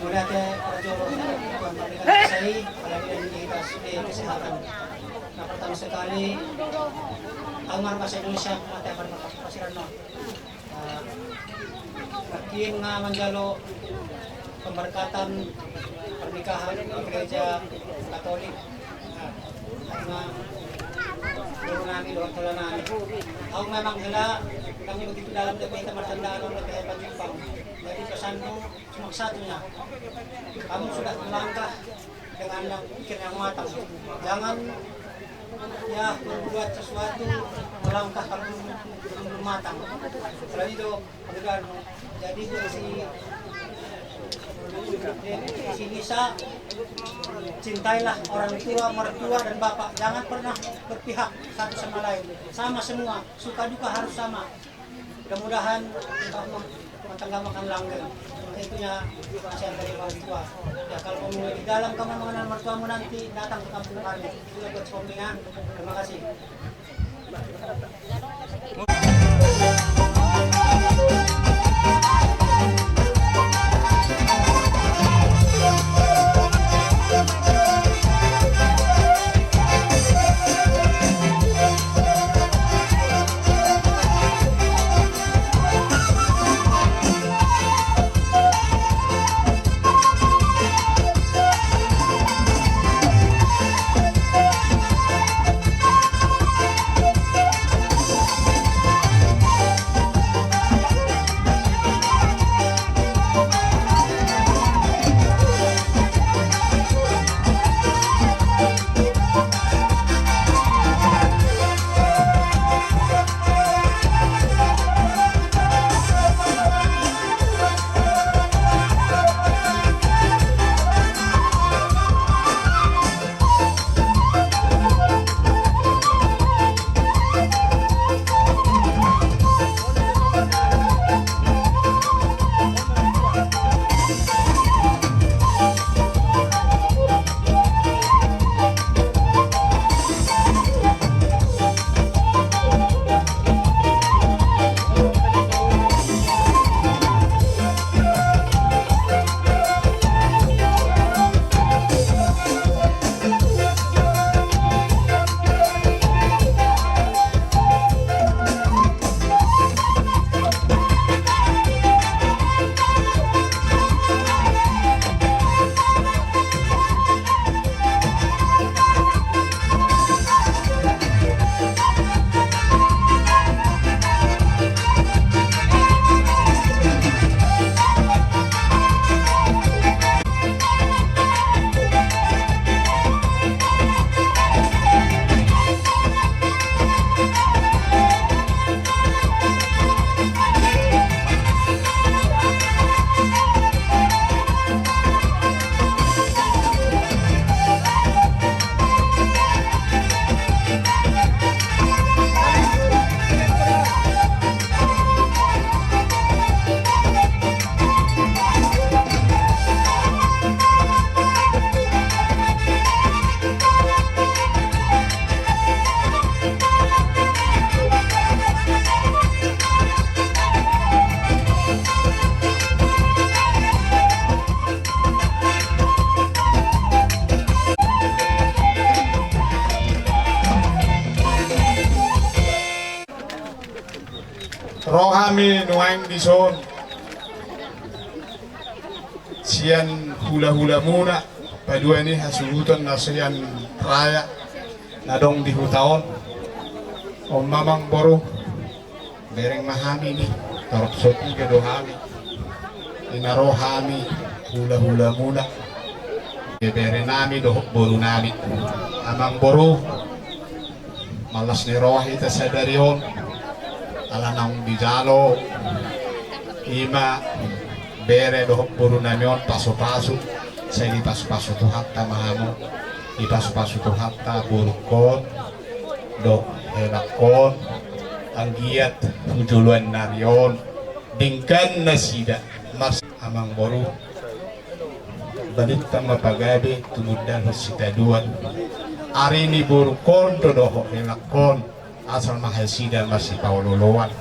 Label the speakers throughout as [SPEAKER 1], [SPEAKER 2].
[SPEAKER 1] Mula tayo para merdeka saya, apalagi dari kesehatan. Nah, pertama sekali, Almar Bahasa Indonesia mati akan makapasiran no. Makin nga manjalo pemberkatan pernikahan di gereja Katolik. Nga guru namin, doon pala namin. Ako memang hila, kami begitu dalam kita martandaan ng nagkahebat yung pang. Jadi pesan ko, sumaksado niya. Kamu sudah melangkah dengan yang pikir yang matang. Jangan ya berbuat sesuatu melangkah kalau belum matang. Selain itu, penggal. Jadi si Nisa, cintailah orang tua, mertua dan bapak. Jangan pernah berpihak satu sama lain. Sama semua, suka duka harus sama. Mudah-mudahan rumah tangga makan langgeng. Itunya nasihat dari orang tua. Ya kalau kamu di dalam kamu mengenal mertuamu nanti datang ke kampung kami. Itu buat sombingan. Terima kasih.
[SPEAKER 2] Rohami nuaing dison sian hula-hula muna padua ini hasurutan na sian raya nadong di hutaon o mamang boro bereng mahami ni tarapsot ni gadohami inarohami hula-hula muna bere nami dohok boro nami amang boro malas ni rohi ta sa darion alanang dijalo ima bere dohok buru namion paso-paso saya di paso-paso tu hatta mahamo di paso-paso tu hatta burukon do helakon ang giat hujuluan narion dingkan nasida mas amang boru balik tang mapagabi tumudan hosita duan ari ni burukon do dohok helakon asal mahasida masih paululuan.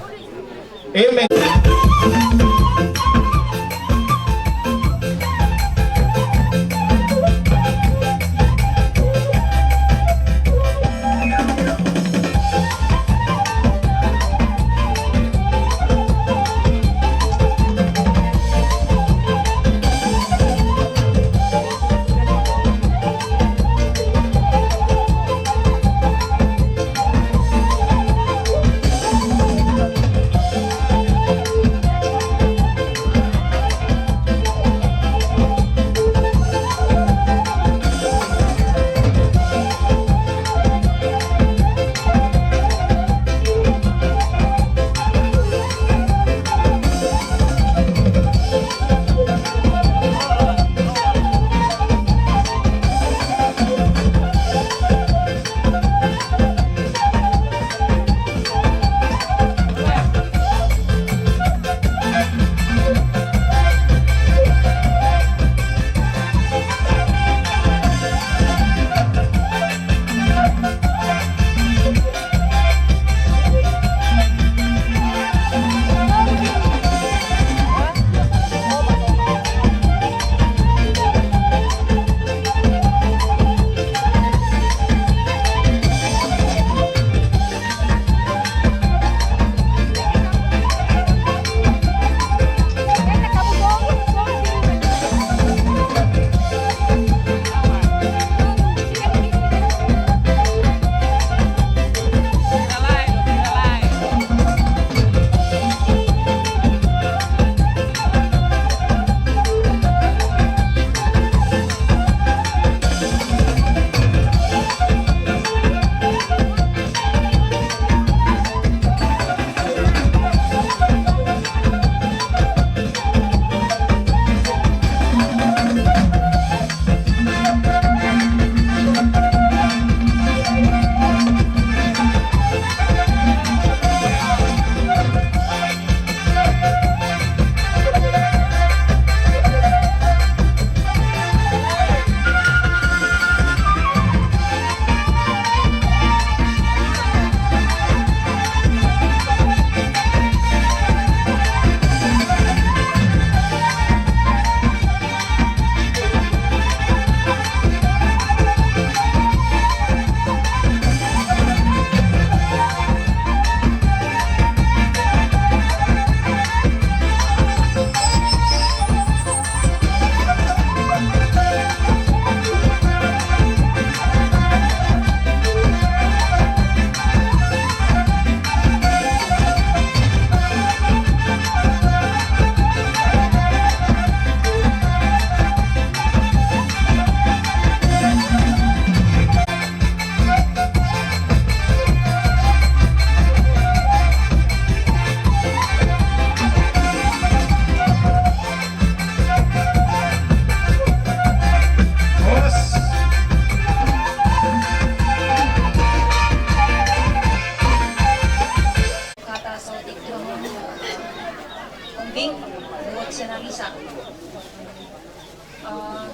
[SPEAKER 2] Amen.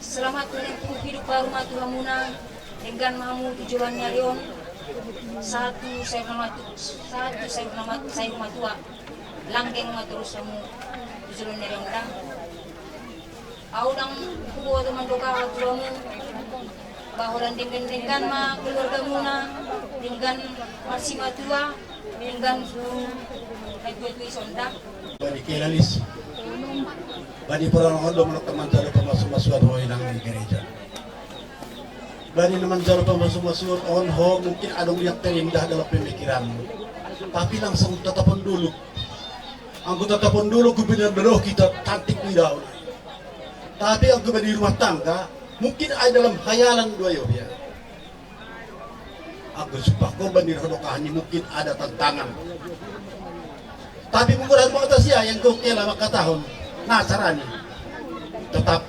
[SPEAKER 3] selamat menempuh hidup baru matu hamuna dengan mamu tujuannya Leon. Satu saya rumah tua langgeng maturus kamu tujuannya Leon dah. Audang kubo teman doka tuamu bahuran dengan ma keluarga muna dengan masih matua dengan nagwetwi sondak.
[SPEAKER 4] Bani kelalis, bani perang ondo menok teman jalo pemasuk-masukan ho inang di gereja. Bani teman jalo pemasuk-masukan on ho mungkin ada yang terindah dalam pemikiranmu, tapi langsung tetapon dulu. Aku tetapon dulu ku benar-benar kita cantik tidak. Tapi aku di rumah tangga mungkin ada dalam khayalan dua ya. Aku sumpah korban di rodokahannya mungkin ada tantangan. Tapi mengurang mga tasya yang kau kela maka tahun. Nah caranya tetap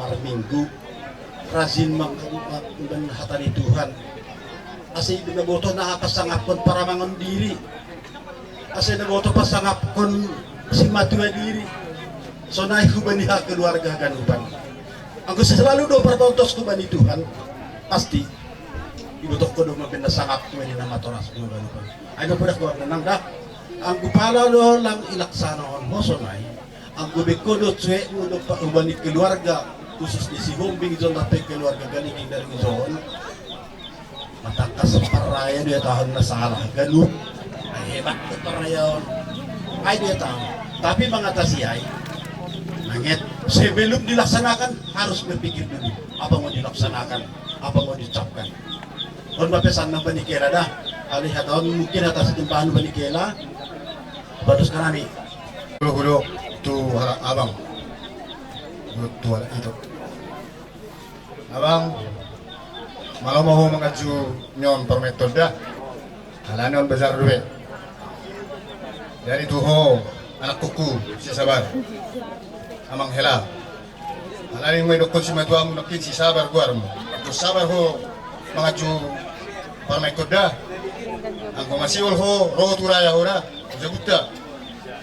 [SPEAKER 4] malam minggu rajin menghatani Tuhan. Asay naboto na pasangapon para mangon diri. Asay naboto pasangapon si matua diri. So naik kubaniha keluarga ganupan. Ang gusto selalu do pertontos kubani Tuhan pasti ibutok ko do mabenda sangap ko ni na matoras ko ganupan. Ay na pudak ko nang dah. Ang gupala do lang ilaksana on hosonay. Ang gubiko do tsuwe mo do pa ubani keluarga khusus di si Humbing zon tapay keluarga galing dari zon. Matakas paraya dia tahun na salah ganun. Ay hebat ko paraya on. Ay dia tahu. Tapi mengatasi ay mangit sebelum dilaksanakan harus berpikir dulu apa mau dilaksanakan, apa mau diucapkan. On mapesan ng Banikela dah. Alihat on mungkin atas timpahan Banikela. Bagus kami.
[SPEAKER 2] Hulu tu abang. Tu itu. Abang malam mau mengaju nyon per metode dah. Alanon besar duit. Dari tuho anak kuku si sabar. Amang hela. Alanin may dokon si matua mo nakin si sabar guarmo. Tu sabar ho mengaju per metode dah. Ang kumasiol ho roh turaya ho dah. Jabuta.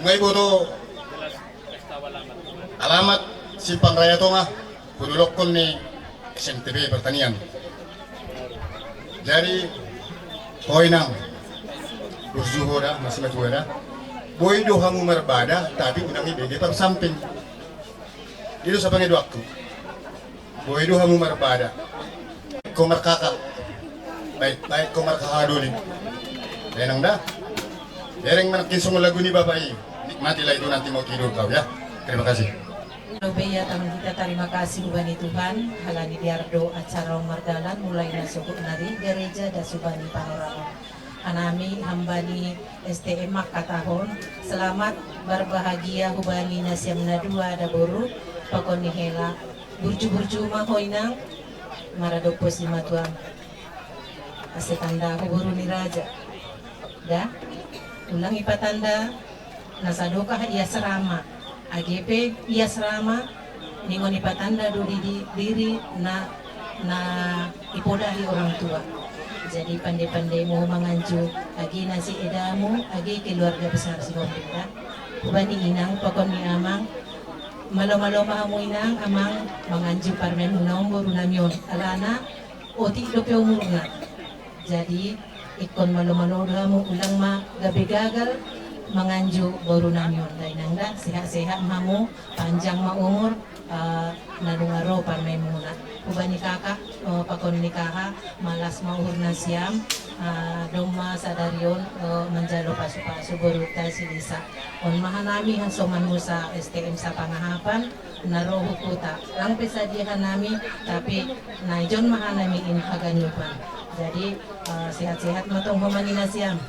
[SPEAKER 2] Ngay bodo alamat si Pangraya Tonga kudulokon ni SMTB Pertanian. Jadi poin nang berzuhur dah masih matua dah. Boy do hamu merbada tapi unang ibede par samping. Itu sa pangidu waktu. Boy do hamu merbada. Komar kakak. Baik komar kakadulin. Lenang dah. Dereng manakin semua lagu ni Bapak I. Nikmatilah itu nanti mau tidur kau ya. Terima kasih.
[SPEAKER 5] Beya taman kita terima kasih Ubani Tuhan halani diardo acara mardalan mulai nasukuk nari gereja da Subani Panorama. Anami hambani STM Makatahon selamat berbahagia hubani nasyam nadua da boru pakoni hela burju-burju mahoinang maradopos di matuang asetanda huburu ni raja da ulang ipatanda nasadoka iya serama AGP iya serama ningon ipatanda do di diri na ipodahi orang tua. Jadi pandai-pandai mau menganju agi nasi edamu agi keluarga besar si Hombinda ubani inang pakon ni amang malo-malo mahamu inang amang menganju parmen hunong boru namyon alana oti dope umurna. Jadi ikon malo-malo damu ulang ma gabi gagal menganju boru namyon dainangda sehat-sehat mamu panjang ma umur nalungaro parmen muna ubani kakak pakon nikaha malas mauhur nasiam doma sadarion menjalo pasu-pasu boruta silisa on mahanami hasoman musa STM sa pangahapan narohu kuta lang pesadihan nami tapi naijon mahanami in haganyupan jadi sehat-sehat matong humani nasiam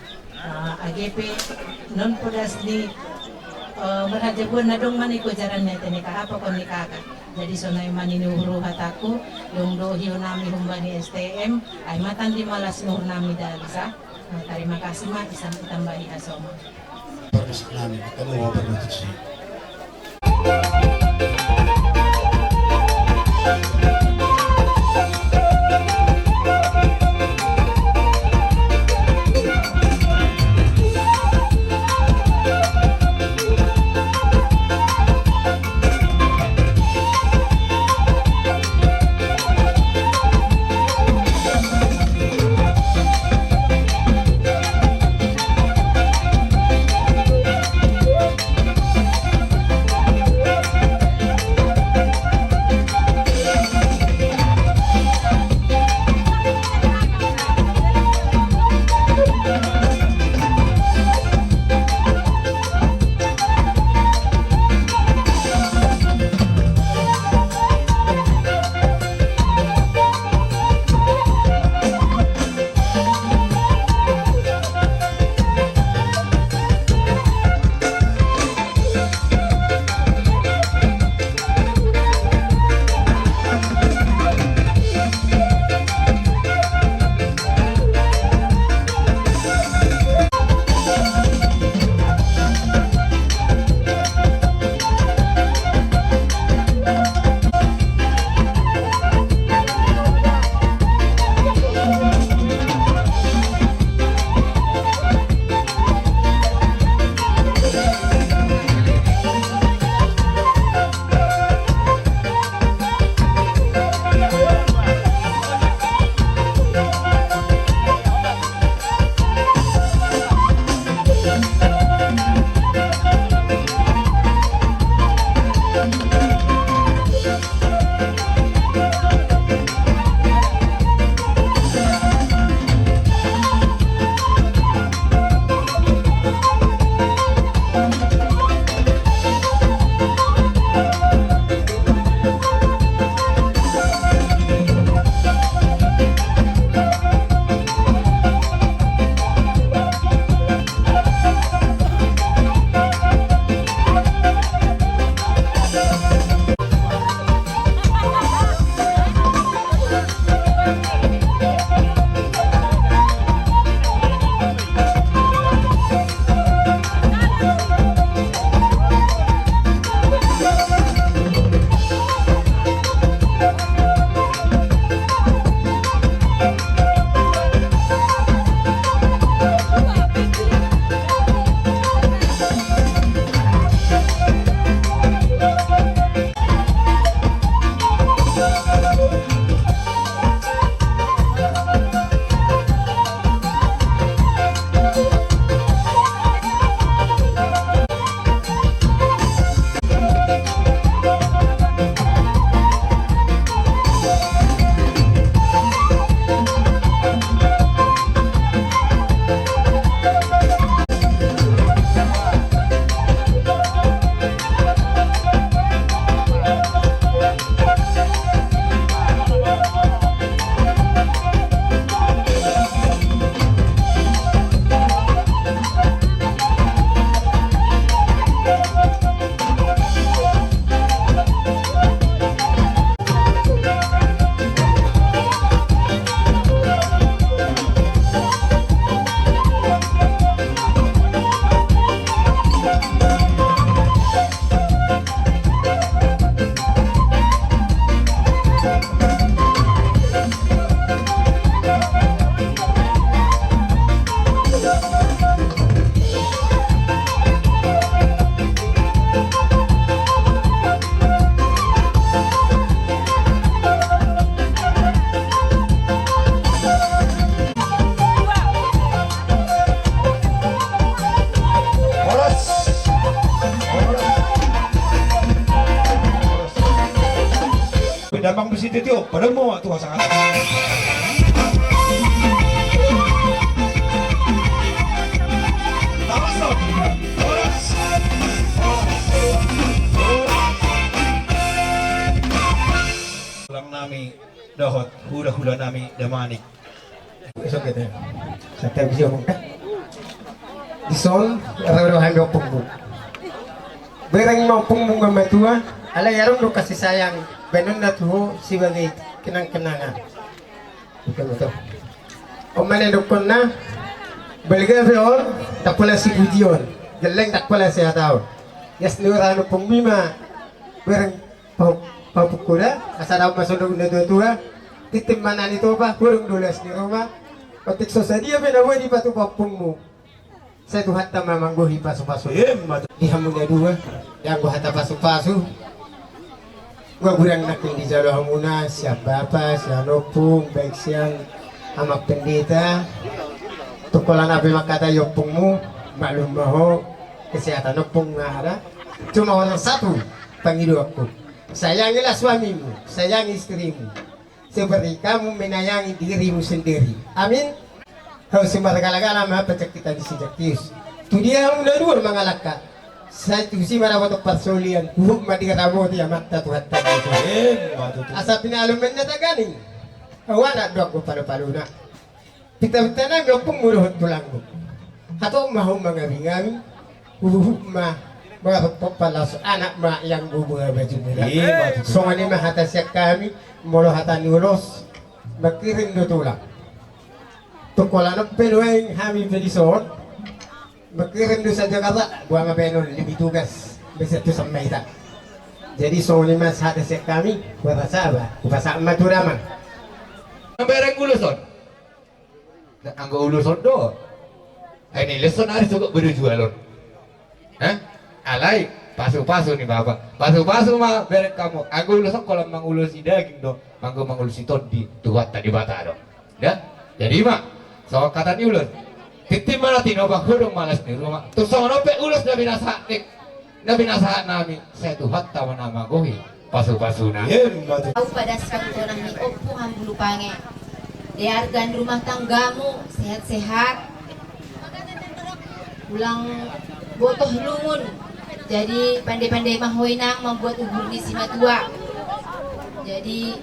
[SPEAKER 5] AGP non podas ni berhajabun nadong maniko jarannya tenika apa kon nikaka jadi sonai maninuhuru hataku dong dohio nami humbani STM ay matan di malas nuhur nami dalisa. Terima kasih mak isang itambahi asoma
[SPEAKER 4] Permis namin kamu mau bernasib.
[SPEAKER 6] damang besi titio pada mau tuh sangat. Ulang nami dahot hula-hula nami damanik.
[SPEAKER 7] Esok gitu. Saya bisa ngomong kan. Di sol orang-orang hangga punggung. Berang mau punggung sama tua, ala yarong do kasih sayang. Benon na tuh sebagai kenang-kenangan. Betul. Omane dokon na baliga feol tak pula si bujion. Geleng tak pula saya tahu. Yas nurano pungmima berang papukula asal masuk na tua. Titimanan itu apa? Kurang dulas di rumah. Otik sosadia benawa di batu papungmu. Saya tuh hatta memang gue pasu-pasu. Di hamunya dua, yang gue hatta pasu-pasu. Gue kurang nakin di jalur hamuna, siap bapak, siap nopung, baik siang, amak pendeta. Tukulan api makata yopungmu, maklum bahwa kesehatan nopung nggak ada. Cuma orang satu, panggil aku. Sayangilah suamimu, sayangi istrimu. Seperti kamu menyayangi dirimu sendiri. Amin. Harus semarga-gala mah pecak kita di sejatius. Tu dia udah dua mengalahkan. Saya tu si mana waktu persolian. Mati kata mau dia mata Tuhan tadi. Asap ini alumen nyata ganing. Awana dok ko palu-palu na. Pita-pita na gopong muruhot tulanggo. Atau mau mengabing-abing. Mah mga papalas anak ma yang bubuha baju nila. So ani mahatasyak kami molo hatan ulos makiring do tulak. Tukolan ng penueng kami pedison makiring do sa Jakarta buang penon lebih tugas bisa tu sampai tak. Jadi so ani mas hatasyak kami berasa ba bahasa maturaman.
[SPEAKER 8] Bereng uluson. Anggo uluson do. Ini leson hari suka berjualan. Alay, pasu-pasu nih bapak. Pasu-pasu mah bereng kamu. Anggo uluson kalau mangulusi daging do, mangulusi tondi tuat tadi bata do. Ya, jadi mah so kata ni ulus. Titim mana tino bang hurung malas di rumah. Tu so nope ulus nabi nasa nami. Saya tuhat tawa nama gohi. Pasu-pasu na.
[SPEAKER 9] Tahu pada saat ni opo hambulu pange. Dihargan rumah tanggamu sehat-sehat. Pulang botoh lungun. Jadi pandai-pandai mahoinang membuat ubur di simatua. Jadi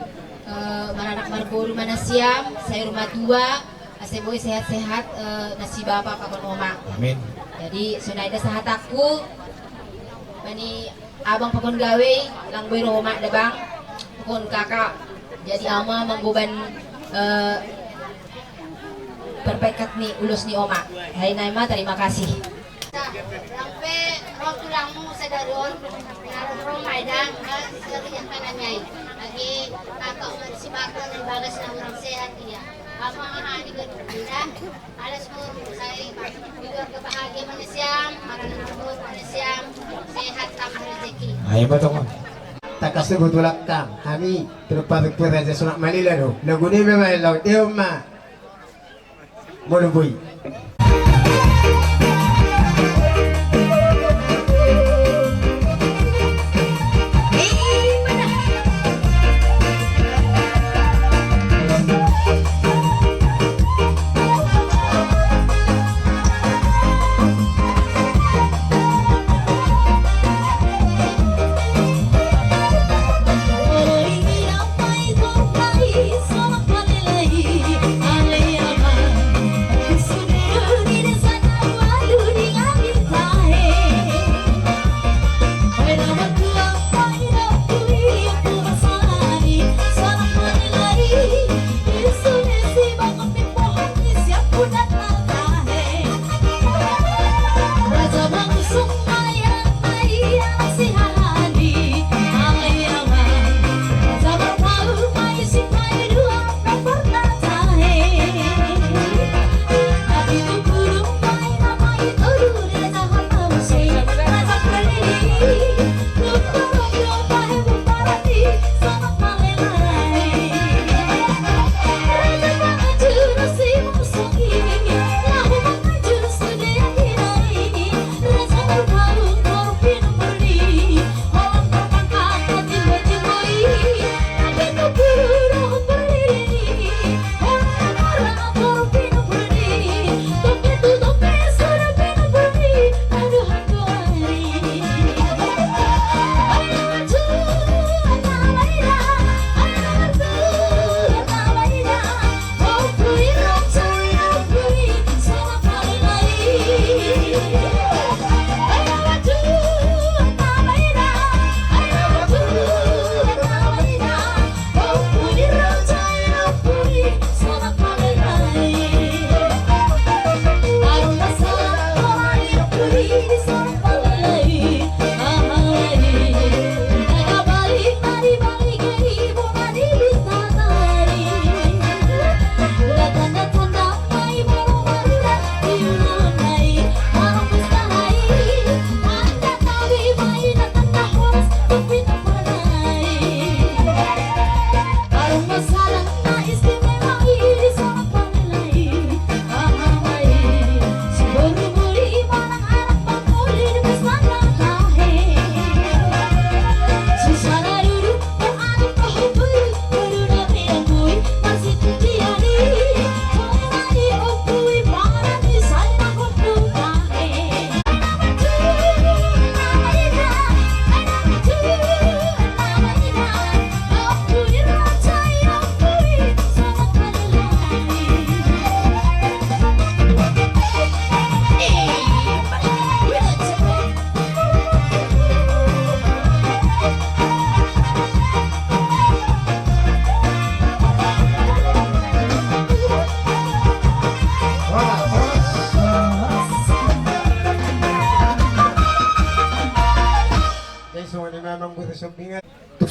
[SPEAKER 9] maranak marboru mana siam, saya rumah tua, aseboy sehat-sehat, nasi bapak pakon oma.
[SPEAKER 6] Amin.
[SPEAKER 9] Jadi sudah ada sahat aku, bani abang pakon gawe, lang boy Roma ada bang, pakon kakak. Jadi ama manggoban berpekat nih ulus ni oma. Hai Naima, terima kasih.
[SPEAKER 10] Sampai roh tulangmu sadaron naruh rumah dan serian kananyai lagi kakak umar si bakal dan bagas na orang sehat dia ama ahani ganda alas mo saya juga kebahagiaan manusiam marana nabot manusiam sehat tambah rezeki.
[SPEAKER 6] Ayo batong.
[SPEAKER 7] Takas na gutulak kam. Kami terpatik po sa Sunak Manila no. Naguni memang laut dia ma. Moluboy.
[SPEAKER 10] Selamat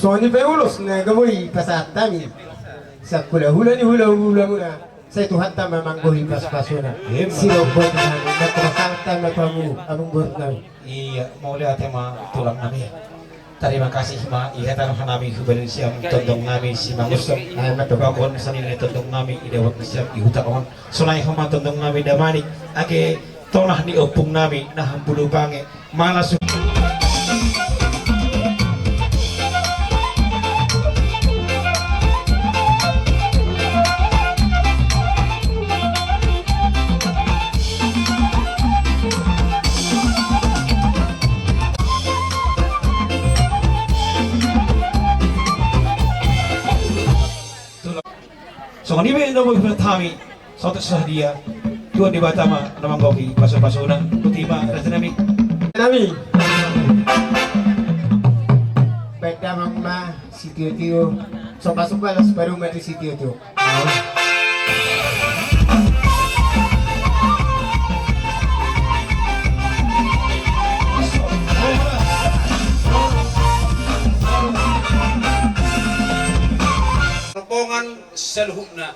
[SPEAKER 7] Soalnya peulos na gamoy pasatami. Sa hula-hula ni hula-hula muna. Sa Tuhan ta mamanggohi pas-pasuna. Silo buat na natrasangtan na pamu among buat na.
[SPEAKER 6] Iya, mau lihat tema tulang nami. Terima kasih ma, iya tanah nami hubungan siam tondong nami si mangusok. Bakon sanile tondong nami idawat siam ihuta on. Solai hama tondong nami damani. Age tonah ni opung nami nah bulu bange malas. So ni be no mo tami sa dia tuan di Batama namang goki paso-paso na kutima rasa nami
[SPEAKER 7] Beda mama si Tio so pasok alas baru mati si Tio.
[SPEAKER 11] Rombongan seluhukna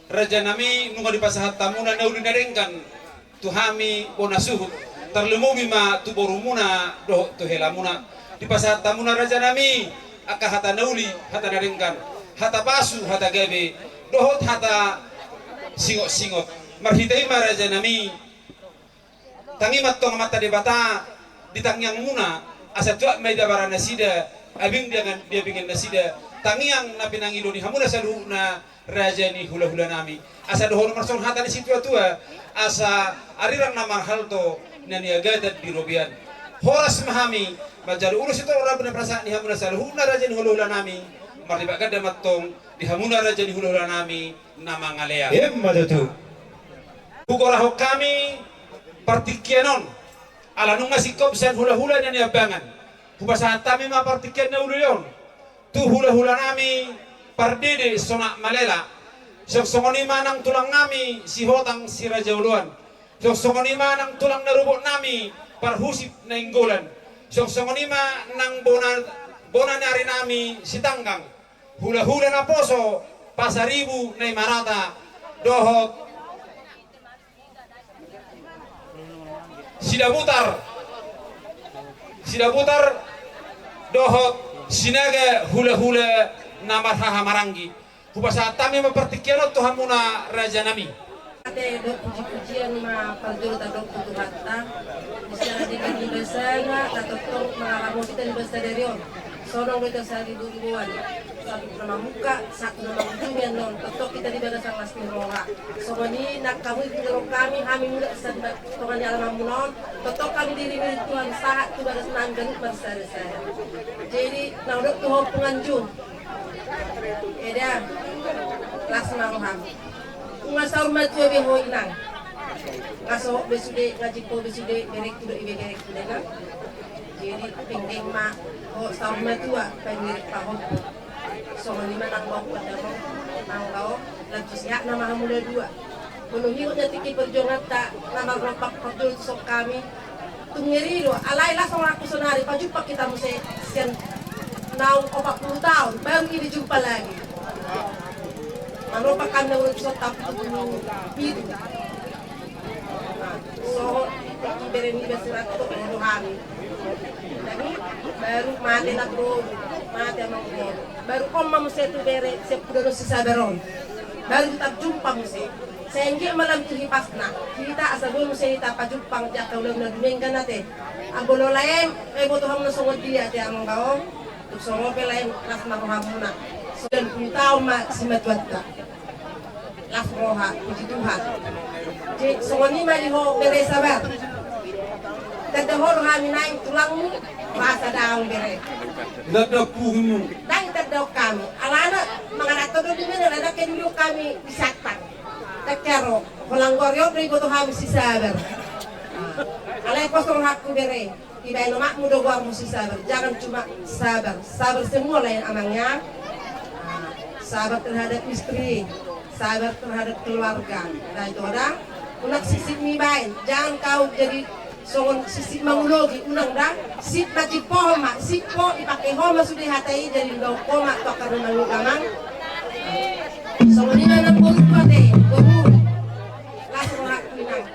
[SPEAKER 11] Raja nami nunga di pasahat tamuna na uli narengkan tuhami bona suhut terlumumi ma tuborumuna doh tuhelamuna di pasahat tamuna raja nami aka hata nauli hata narengkan hata pasu hata gabe dohot hata singot marhitai ma raja nami tangimat tong mata di bata di tangyang muna asa tuak mai dabara nasida abing dia bikin nasida tangiang na pinangido ni hamuna saluhna raja ni hula-hula nami asa dohon marson hata ni situa tua asa arirang namar halto nani agadat di robian horas mahami majar urus itu orang benar perasaan di hamuna saluhna raja ni hula-hula nami marlibat gada matong di hamuna raja ni hula-hula nami nama ngalea
[SPEAKER 6] madatu
[SPEAKER 11] bukolah kami partikianon ala nunga sikop sen hula-hula nani abangan hubasahan tami ma partikian na uluyon tu hula-hula nami pardede sonak malela sok songoni manang tulang nami si hotang si raja uluan sok songoni manang tulang narubok nami parhusip na inggolan sok songoni manang bona nari nami si tanggang hula-hula na poso pasaribu na imarata dohot sidabutar dohot sinaga hula-hula namar haha marangi hubasa tami mempertikian Tuhan muna raja nami
[SPEAKER 3] ate do puji-pujian ma pagdul tadok tutuhatta bisa dengan ibasana tatotong mangaramu kita ibasa derion sonong kita sari duruan satu nama muka satu nama ujungnya non totok kita di bada sang asli roha somani nak kamu di kami muda sedang tongan alam munon totok kami diri Tuhan sahat tu bada senang dan bersara-sara jadi naudok Tuhan penganjung eda lasna roham ngasau matu be ho inang ngasau besude ngaji po besude berek tu ibe berek tu dena jadi pengdeng ma ho sau matu pengirik pahon so lima nak mau pada mau nangkau lagi siap nama muda dua menuhi udah tiki perjuangan tak nama rompak perdul sok kami tungeri lo alai lah sama aku sonari paju pak kita mesti sekian nau 40 tahun baru ini jumpa lagi merupakan kami udah bisa tapi itu so berani bersurat untuk menuhami jadi baru mati nak mati emang baru koma mesti itu bere sepuluh sabaron baru kita jumpa mesti sehingga malam itu hipasna kita asal mesti kita pajumpang jak ulang na duminggan natin ang bolo lain boto ham na sungod dia ti among gaong sungod lain las maruhamuna so dan puntaw ma simatwata las roha puji Tuhan jadi sungod ni maliho bere sabar tadahor kami naik tulangmu rasa daang bere
[SPEAKER 11] dadapuhmu
[SPEAKER 3] dang tadaw kami alana mga natodod din na anak kenyo kami bisaktan takero walang goryo ribo to kami si sabar alay kosong hakku bere tidak mak mudo gua mu si sabar jangan cuma sabar semua lain amangnya sabar terhadap istri sabar terhadap keluarga nah itu orang unak sisik mi bain jangan kau jadi songon sisip mangulogi unang dah sip na cipoma sip po ipakai homa sudah hatai dari daun koma to karena mangugamang songon ina nang buruk pate buruk langsung nak pinang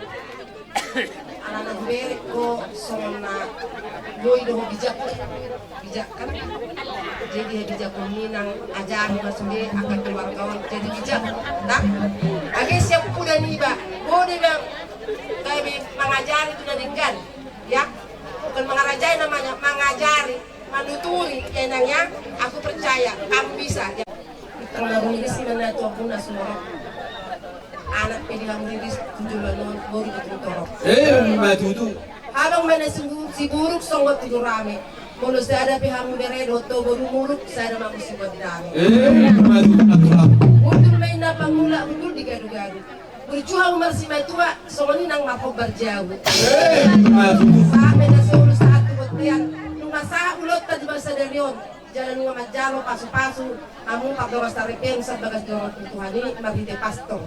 [SPEAKER 3] anak beri ko songon na boy doh bijak kan jadi bijak ko minang ajar masude akan keluar kawan jadi bijak tak age siap udah niba boleh bang kayak mengajari itu dari kan ya bukan mengarajai namanya mengajari manuturi enaknya aku percaya kamu bisa ya kalau ini sih mana tuh pun semua anak pedilang diri tujuan baru betul
[SPEAKER 11] matutu
[SPEAKER 3] habang mana si buruk songgot itu rame kalau saya ada pihak beredo to baru muruk saya ada mampu si buat rame untuk main apa mula untuk digadu-gadu berjuang bersama tua soalnya nang mapok berjauh sampai na seulu saat buat lihat rumah sah ulot tadi bahasa darion jalan rumah majalo pasu-pasu kamu pakai wasari pensa bagas dorong Tuhan ini mabite pastor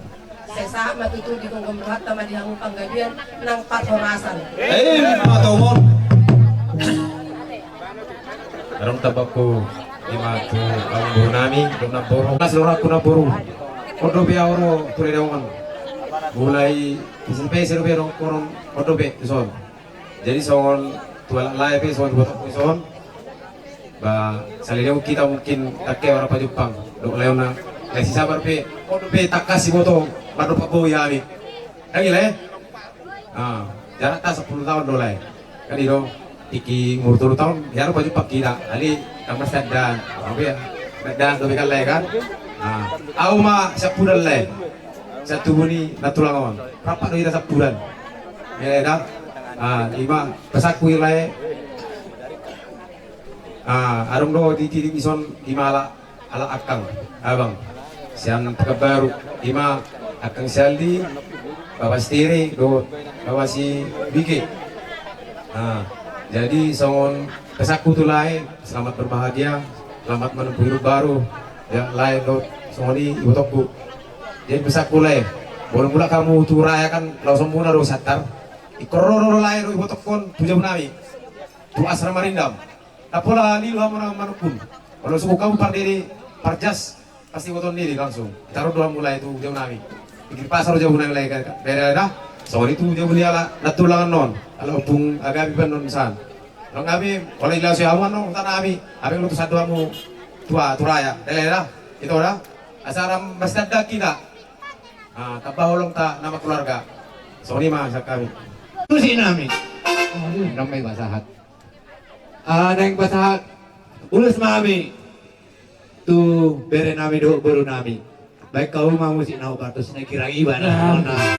[SPEAKER 3] saya sah matutu di gonggong berat sama di hangu panggadian nang patronasan
[SPEAKER 11] matomon
[SPEAKER 6] Darong tabako lima tu ang bunami dum na boro nasura kuna boro odo be awro ture dawon mulai isimpe seru be rong koron odo be son jadi songon tuala lai be son buat son ba salile kita mungkin takke orang pa Jepang do leona kasi sabar pe odo be takasi boto madu pabo yami lagi le jarak ta 10 tahun dolai kali do tiki ngurtur tahun biar baju pakai dah ali kamar sedang apa ya sedang tu bekal leh kan au ma sepudan leh satu buni natulangon berapa tu kita sepudan ya dah lima pesaku leh arung do di titik ison lima ala akang abang siang baru lima akang saldi bawa stiri do bawa si biki jadi songon kesaku tu lain selamat berbahagia selamat menempuh hidup baru ya lain do songoni ibu toko jadi kesaku lain boleh pula kamu tu rayakan langsung muna do satar ikororo lain do ibu toko tujuh nami tu asrama rindam apola ni lu hamana manupun kalau suku kamu pardiri parjas pasti boton diri langsung taruh doa mulai tu jauh nami pikir pasar jauh nami lagi kan beda dah soal itu jauh ni ala natulangan non ala upung agabi ban non san non kami oleh ilah siawan non tanah kami abang lu tu satu kamu tua turaya dah itu dah asaram masjid kita tabaholong ta nama keluarga soal ini mah kami
[SPEAKER 8] Tu si nami. Ramai basahat. Neng basahat. Ulus mami. Tu bere nami do baru nami. Baik kau mau musik nau partos na kirang iba na.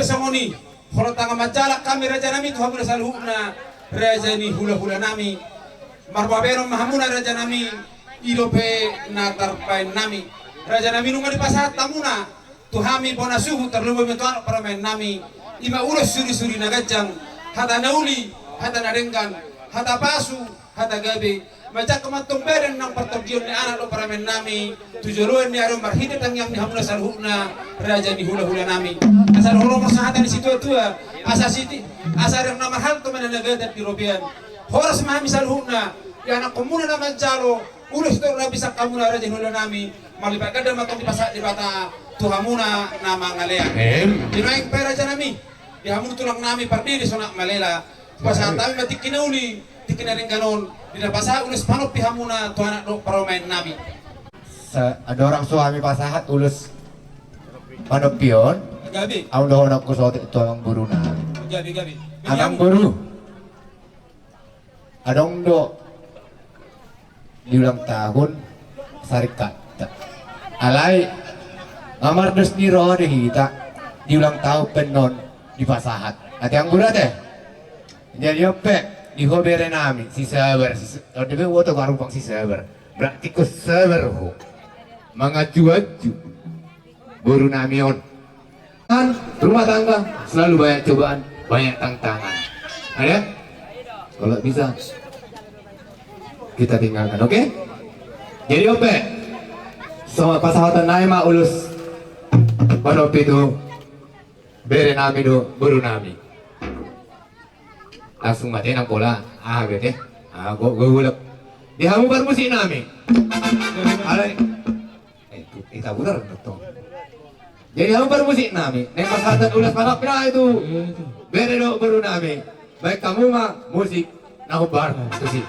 [SPEAKER 11] songoni holo tanga majalak kami raja nami Tuhan muna saluhna raja ni hula-hula nami marbabero mahamuna raja nami idope na tarpain nami raja nami nunga di pasat tamuna tuhami bona suhu terlubu mentuan paramen nami ima ulos suri-suri nagajang hata nauli hata nadengkan hata pasu hata gabe macam kemantung beren nang pertergion ni anak lo paramen nami tujuan ni arum marhidat yang dihamuna saluhna raja ni hula-hula nami asal holo persahatan di situ tua asa siti asal yang nama hal tu mana negara di robian horas mahami saluhna ya anak komuna nama jalo ulus tu bisa kamu raja hula nami malibat kada matong di pasar di bata tuhamuna nama ngalea dinaik pe raja nami dihamun tulang nami pardiri sonak malela pasal kami mati kinauli dikinaring ganon tidak pasah ulus panop pihamuna tu anak do paromain nami
[SPEAKER 8] Ada orang suami pasahat ulus panopion
[SPEAKER 11] gabi
[SPEAKER 8] ang doon ako sa ito ang guru na
[SPEAKER 11] gabi
[SPEAKER 8] ang guru adong do di ulang tahun sarikat alay ngamardos ni roh deh kita di ulang tahun penon di pasahat at ang guru deh jadi apa di hobere nami si sabar o debe woto karupang si sabar berarti ko sabar ho mga juaju guru nami on kan rumah tangga selalu banyak cobaan banyak tantangan ada kalau bisa kita tinggalkan oke? Jadi ope sama pasahatan naima ulus panopi itu bere nami do guru nami langsung mati nang pola bete gue gulap di hamu bermusik nami alay kita benar betul jadi hamu bermusik nami neng pasahatan ulas panap na itu bere do guru nami baik kamu mah musik nahubar itu sih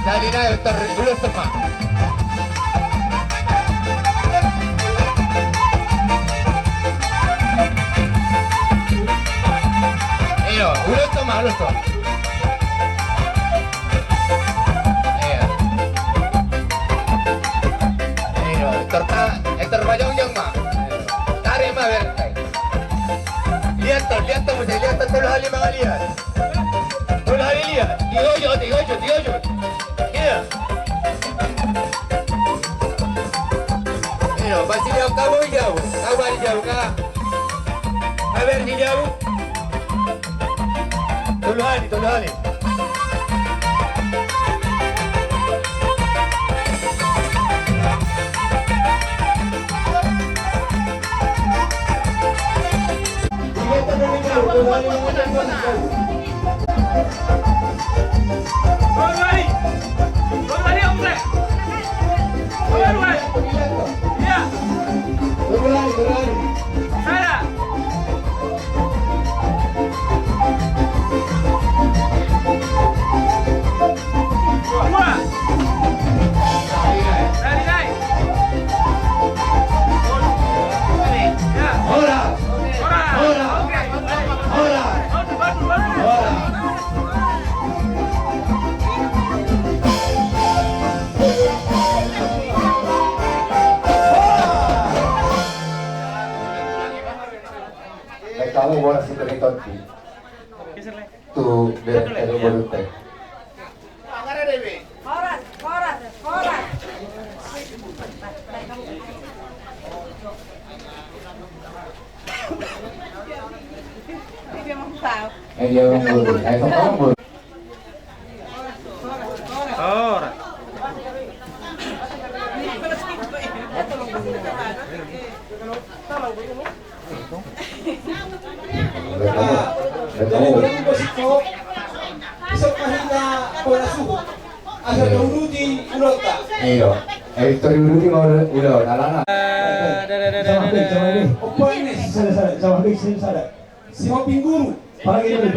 [SPEAKER 8] Salina terulus semua. Iyo, ulus semua, ulus semua. Iyo, terbajong-jong mah. Tarik mah berkai. Lihat tuh mesti lihat tuh hali mga lihat. Tuh hali lihat. Tigojo. Iya. Iyo, masih jauh kamu jauh. Kabar jauh kah? Kabar si jauh. Tuluhali. Kamu boleh sih teritot di tuh beres baru teh. Korat. Dia mengguru. Kamu mengguru.
[SPEAKER 11] Jadi, suhu. Asa uruti ulota.
[SPEAKER 8] Iyo. Itu uruti mau udah nalana.
[SPEAKER 11] Opo ini?
[SPEAKER 6] Sama big sana.
[SPEAKER 11] Si Hoping Guru.
[SPEAKER 6] Pagi ini,